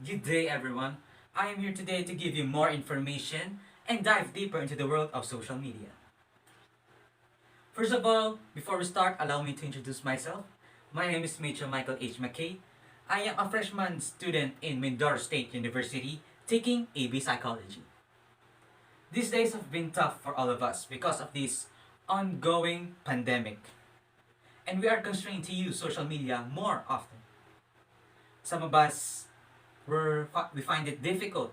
Good day, everyone. I am here today to give you more information and dive deeper into the world of social media. First of all, before we start, allow me to introduce myself. My name is Mitchell Michael H. McKay. I am a freshman student in Mindoro State University taking AB Psychology. These days have been tough for all of us because of this ongoing pandemic, and we are constrained to use social media more often. Some of us we find it difficult.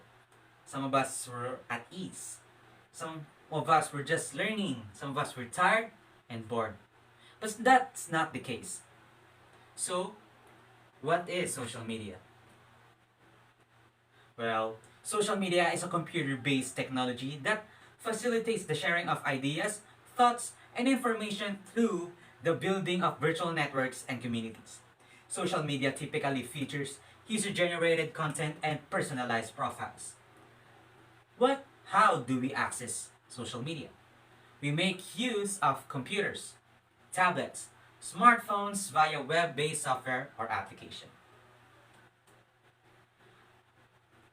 Some of us were at ease. Some of us were just learning. Some of us were tired and bored. But that's not the case. So, what is social media? Well, social media is a computer based technology that facilitates the sharing of ideas, thoughts, and information through the building of virtual networks and communities. Social media typically features user generated content and personalized profiles. How do we access social media? We make use of computers, tablets, smartphones via web based software or application.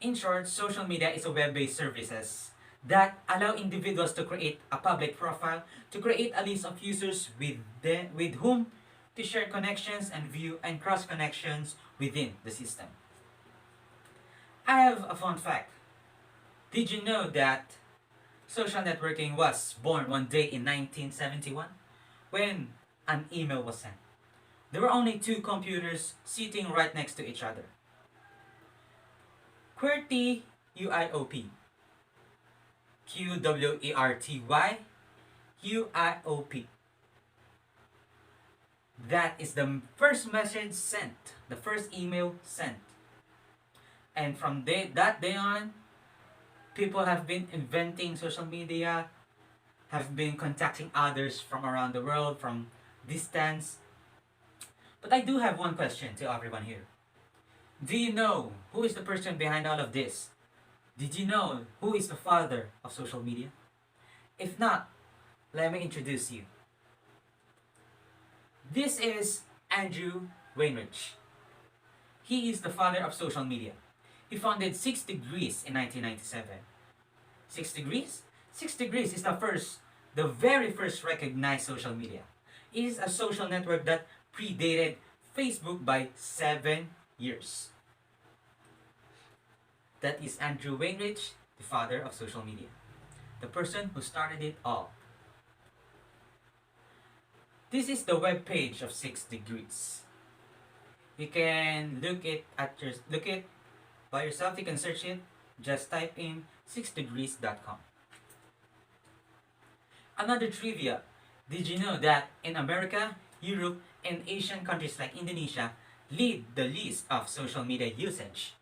In short, social media is a web-based services that allow individuals to create a public profile, to create a list of users with whom to share connections and view and cross connections within the system. I have a fun fact. Did you know that social networking was born one day in 1971 when an email was sent? There were only two computers sitting right next to each other. QWERTY UIOP. QWERTY UIOP. That is the first message sent, the first email sent. And from that day on, people have been inventing social media, have been contacting others from around the world, from distance. But I do have one question to everyone here. Do you know who is the person behind all of this? Did you know who is the father of social media? If not, let me introduce you. This is Andrew Wainwright. He is the father of social media. He founded 6 Degrees in 1997. 6 Degrees? 6 Degrees is the very first recognized social media. It is a social network that predated Facebook by 7 years. That is Andrew Wainwright, the father of social media, the person who started it all. This is the web page of 6 Degrees. You can look it by yourself. You can search it. Just type in 6degrees.com. Another trivia. Did you know that in America, Europe, and Asian countries like Indonesia lead the list of social media usage?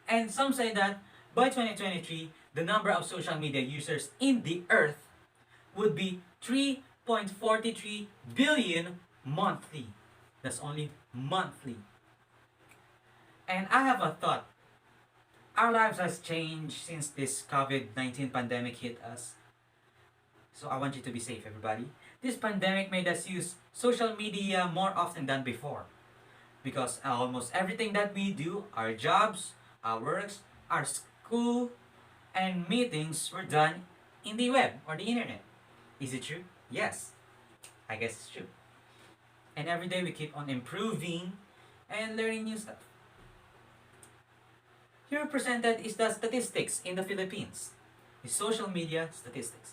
And some say that by 2023, the number of social media users in the earth would be 3.43 billion monthly. That's only monthly. And I have a thought. Our lives has changed since this COVID-19 pandemic hit us. So I want you to be safe, everybody. This pandemic made us use social media more often than before. Because almost everything that we do, our jobs, our works, our school, and meetings were done in the web or the internet. Is it true? Yes. I guess it's true. And every day we keep on improving and learning new stuff. Here presented is the statistics in the Philippines. The social media statistics.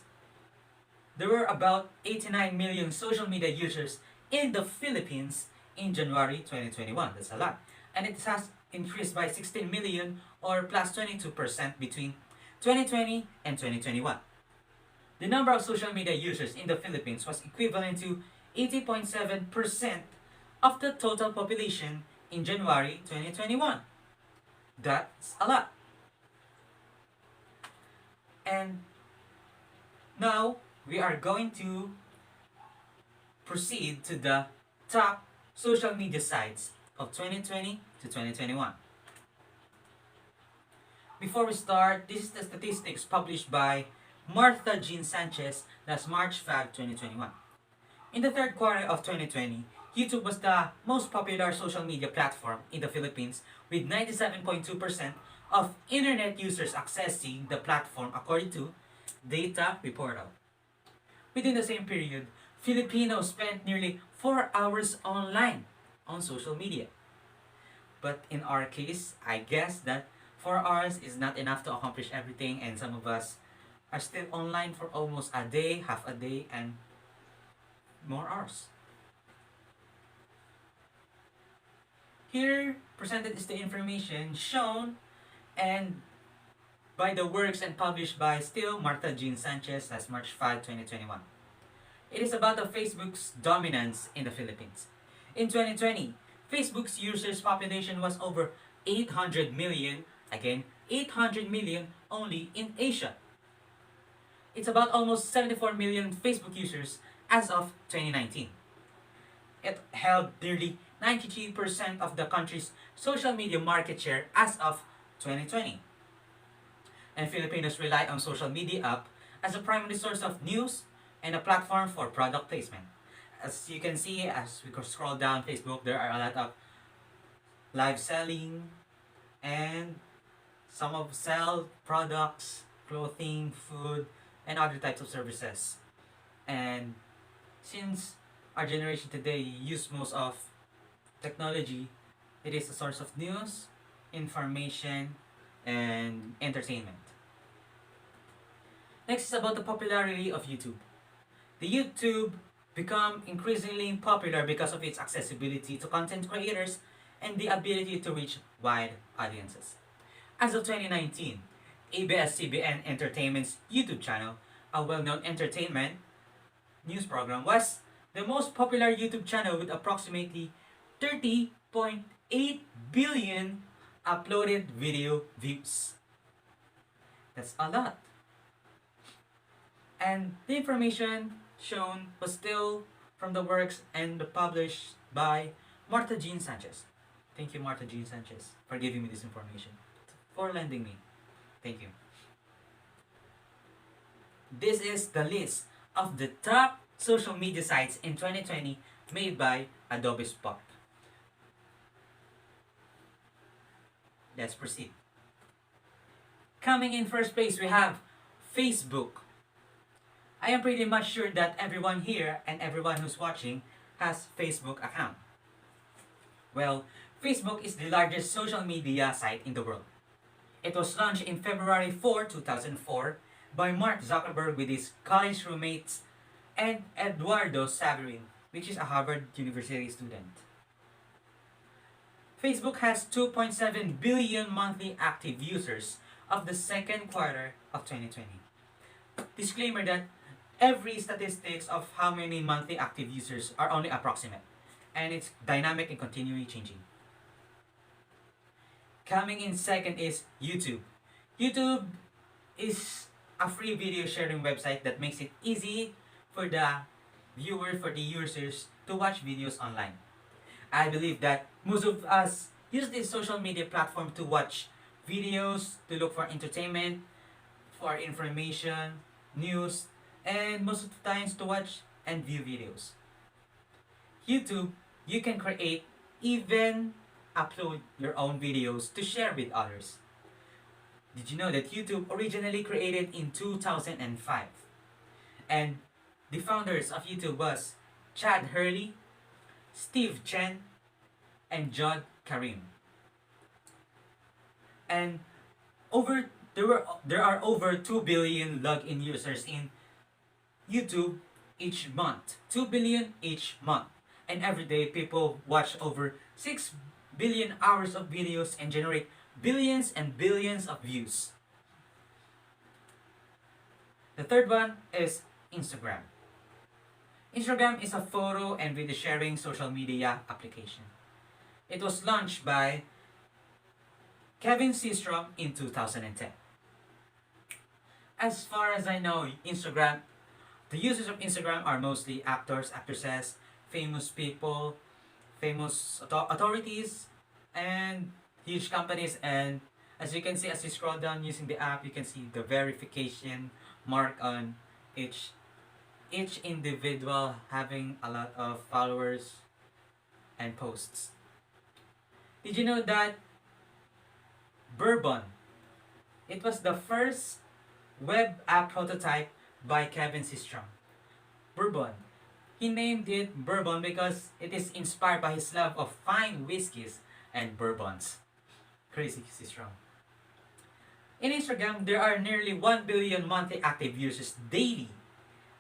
There were about 89 million social media users in the Philippines in January 2021. That's a lot. And it has increased by 16 million or plus 22% between 2020 and 2021. The number of social media users in the Philippines was equivalent to 80.7% of the total population in January 2021. That's a lot. And now we are going to proceed to the top social media sites of 2020 to 2021. Before we start, this is the statistics published by Martha Jean Sanchez, that's March 5, 2021. In the third quarter of 2020, YouTube was the most popular social media platform in the Philippines with 97.2% of internet users accessing the platform according to data reported. Within the same period, Filipinos spent nearly 4 hours online on social media. But in our case, I guess that 4 hours is not enough to accomplish everything, and some of us are still online for almost a day, half a day, and more hours. Here presented is the information shown and by the works and published by still Martha Jean Sanchez as March 5, 2021. It is about the Facebook's dominance in the Philippines. In 2020, Facebook's users population was over 800 million, again, 800 million only in Asia. It's about almost 74 million Facebook users as of 2019. It held nearly 93% of the country's social media market share as of 2020. And Filipinos rely on social media app as a primary source of news and a platform for product placement. As you can see, as we scroll down Facebook, there are a lot of live selling and some of sell products, clothing, food, and other types of services. And since our generation today use most of technology, it is a source of news, information, and entertainment. Next is about the popularity of YouTube. The YouTube become increasingly popular because of its accessibility to content creators and the ability to reach wide audiences. As of 2019, ABS-CBN Entertainment's YouTube channel, a well-known entertainment news program, was the most popular YouTube channel with approximately 30.8 billion uploaded video views. That's a lot. And the information shown was still from the works and published by Martha Jean Sanchez. Thank you, Martha Jean Sanchez, for giving me this information, for lending me. Thank you. This is the list of the top social media sites in 2020 made by Adobe Spark. Let's proceed. Coming in first place, we have Facebook. I am pretty much sure that everyone here and everyone who's watching has Facebook account. Well, Facebook is the largest social media site in the world. It was launched in February 2004 by Mark Zuckerberg with his college roommates and Eduardo Saverin, which is a Harvard University student. Facebook has 2.7 billion monthly active users of the second quarter of 2020. Disclaimer that every statistics of how many monthly active users are only approximate, and it's dynamic and continually changing. Coming in second is YouTube. YouTube is a free video sharing website that makes it easy for the users to watch videos online. I believe that most of us use this social media platform to watch videos, to look for entertainment, for information, news, and most of the times to watch and view videos. YouTube, you can create, even upload your own videos to share with others. Did you know that YouTube originally created in 2005? And the founders of YouTube was Chad Hurley, Steve Chen, and Jod Karim. And there are over 2 billion login users in YouTube each month. 2 billion each month. And every day people watch over 6 billion hours of videos and generate billions and billions of views. The third one is Instagram. Instagram is a photo and video sharing social media application. It was launched by Kevin Systrom in 2010. As far as I know, the users of Instagram are mostly actors, actresses, famous people, famous authorities, and huge companies. And as you can see, as you scroll down using the app, you can see the verification mark on each individual having a lot of followers and posts. Did you know that Bourbon, it was the first web app prototype by Kevin Systrom. Bourbon. He named it Bourbon because it is inspired by his love of fine whiskeys and bourbons. Crazy Systrom. In Instagram, there are nearly 1 billion monthly active users daily.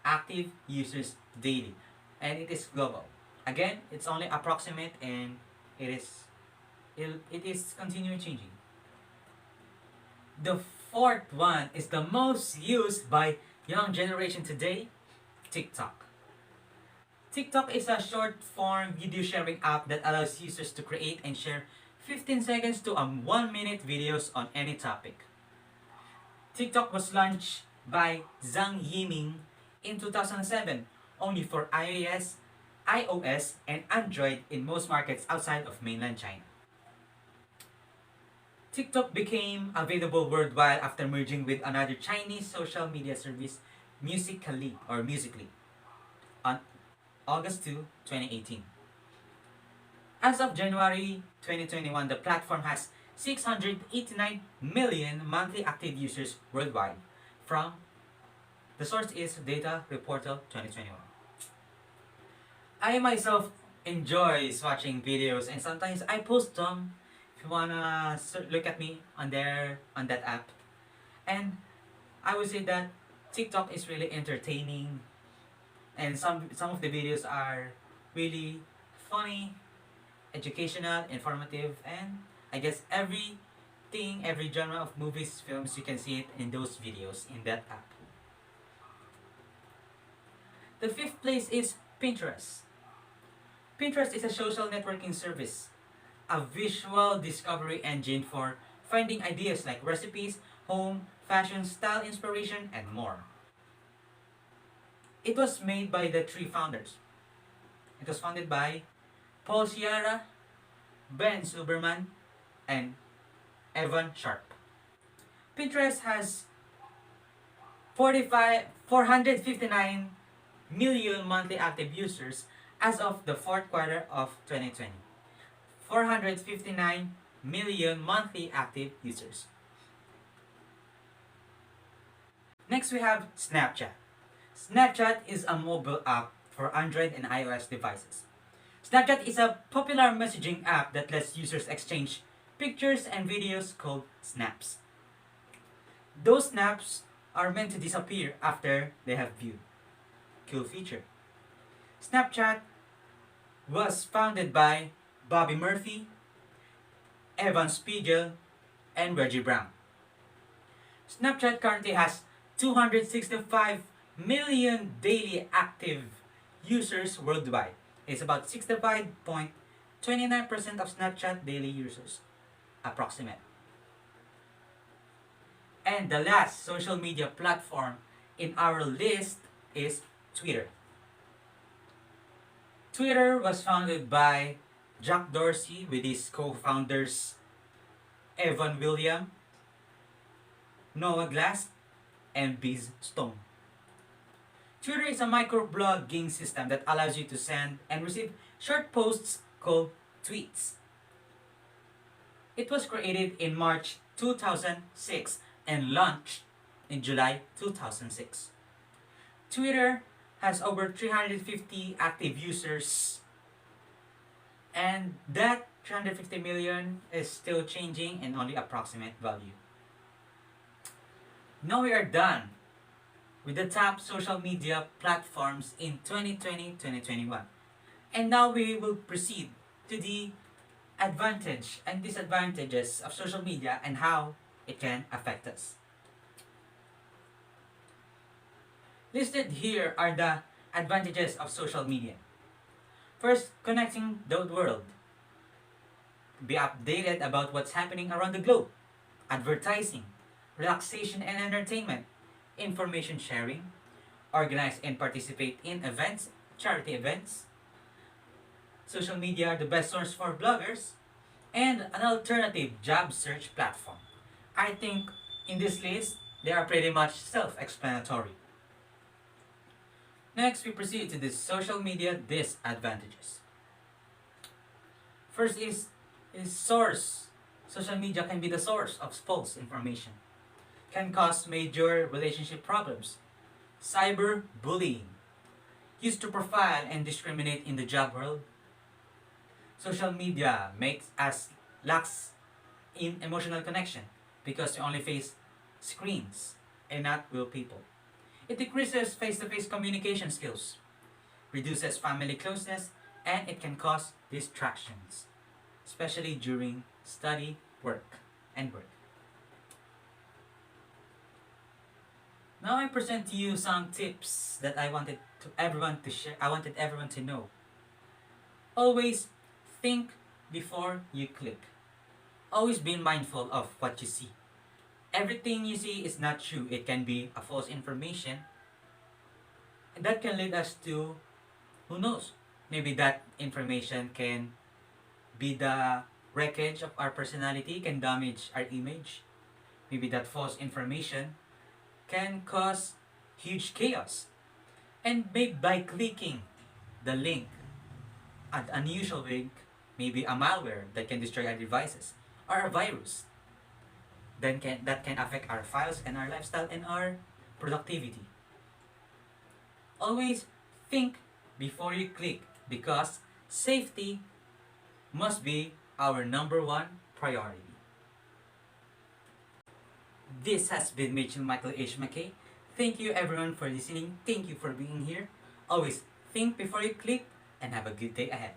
Active users daily. And it is global. Again, it's only approximate and it is continuing changing. The fourth one is the most used by young generation today, TikTok. TikTok is a short form video sharing app that allows users to create and share 15 seconds to 1 minute videos on any topic. TikTok was launched by Zhang Yiming in 2007, only for iOS, and Android in most markets outside of mainland China. TikTok became available worldwide after merging with another Chinese social media service, Musical.ly, on August 2, 2018. As of January 2021, the platform has 689 million monthly active users worldwide. The source is Data Reportal 2021. I myself enjoys watching videos and sometimes I post them if you wanna look at me on that app. And I would say that TikTok is really entertaining and some of the videos are really funny, educational, informative, and I guess every genre of movies, films, you can see it in those videos in that app. The fifth place is Pinterest. Pinterest is a social networking service, a visual discovery engine for finding ideas like recipes, home, fashion, style inspiration, and more. It was made by the three founders. It was founded by Paul Sciarra, Ben Silbermann, and Evan Sharp. Pinterest has 459 million monthly active users as of the fourth quarter of 2020. 459 million monthly active users. Next we have Snapchat. Snapchat is a mobile app for Android and iOS devices. Snapchat is a popular messaging app that lets users exchange pictures and videos called snaps. Those snaps are meant to disappear after they have viewed. Cool feature. Snapchat was founded by Bobby Murphy, Evan Spiegel, and Reggie Brown. Snapchat currently has 265 million daily active users worldwide. It's about 65.29% of Snapchat daily users, approximate. And the last social media platform in our list is Twitter. Twitter was founded by Jack Dorsey with his co-founders Evan William, Noah Glass, and Biz Stone. Twitter is a microblogging system that allows you to send and receive short posts called tweets. It was created in March 2006 and launched in July 2006. Twitter has over 350 active users, and that 350 million is still changing and only approximate value. Now we are done with the top social media platforms in 2020-2021. And now we will proceed to the advantage and disadvantages of social media and how it can affect us. Listed here are the advantages of social media. First, connecting the world. Be updated about what's happening around the globe. Advertising, relaxation and entertainment, information sharing, organize and participate in events, charity events. Social media are the best source for bloggers, and an alternative job search platform. I think in this list, they are pretty much self-explanatory. Next, we proceed to the social media disadvantages. First is source. Social media can be the source of false information, can cause major relationship problems. Cyberbullying, used to profile and discriminate in the job world. Social media makes us lax in emotional connection because we only face screens and not real people. It decreases face-to-face communication skills, reduces family closeness, and it can cause distractions, especially during study, work. Now I present to you some tips that I wanted everyone to share. I wanted everyone to know. Always think before you click. Always be mindful of what you see. Everything you see is not true. It can be a false information. And that can lead us to, who knows, maybe that information can be the wreckage of our personality, can damage our image. Maybe that false information can cause huge chaos. And maybe by clicking the link, an unusual link, maybe a malware that can destroy our devices, or a virus that can affect our files and our lifestyle and our productivity. Always think before you click because safety must be our number one priority. This has been Mitchell Michael H. McKay. Thank you everyone for listening. Thank you for being here. Always think before you click and have a good day ahead.